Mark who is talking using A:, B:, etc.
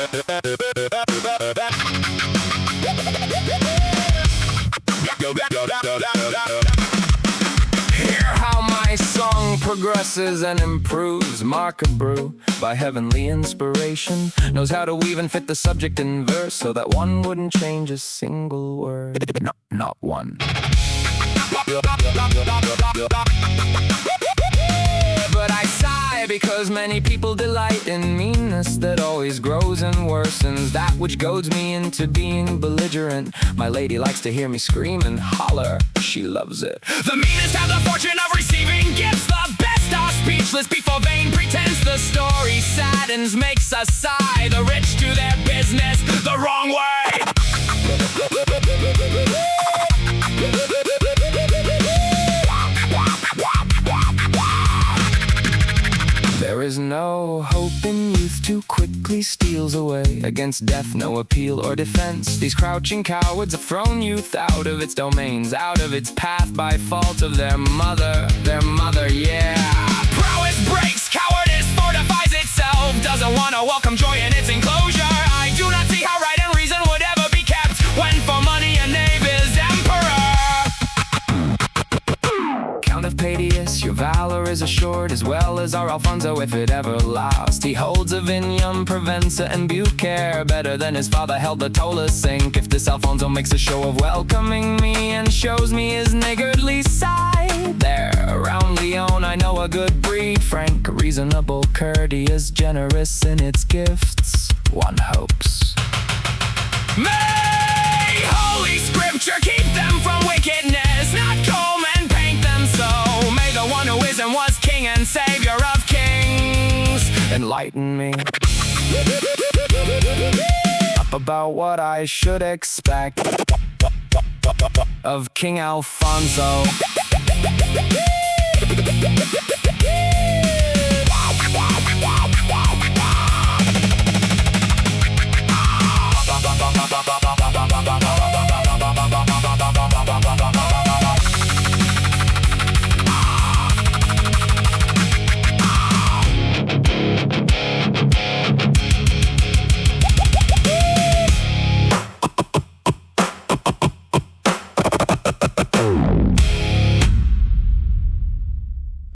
A: Hear how my song progresses and improves. Marcabru, by heavenly inspiration, knows how to weave and fit the subject in verse so that one wouldn't change a single word. No, not one. But I sigh because many people delight in meanness that always grows and worsens, that which goads me into being belligerent. My lady likes to hear me scream and holler. She loves it. The meanest have the fortune of receiving gifts. The best are speechless before vain pretense. The story saddens, makes us sigh. The rich do their business the wrong way. There is no hope in youth, too quickly steals away. Against death, no appeal or defense. These crouching cowards have thrown youth out of its domains, out of its path by fault of their mother, yeah. Prowess breaks, cowardice fortifies itself, doesn't want to welcome joy in its enclosure. I do not see how right and reason would ever be kept when for money a knave is emperor. Count of Padius, your valor is assured, as well as our Alfonso if it ever lasts. He holds Avignon, Provenza, and Beaucaire better than his father held the Tola Sink. If this Alfonso makes a show of welcoming me and shows me his niggardly side, there around Lyon I know a good breed, frank, reasonable, courteous, generous in its gifts. One hopes. May Holy Scripture keep them from wickedness, not comb and paint them so. May the one who is and was King and Savior of kings enlighten me up about what I should expect of King Alfonso.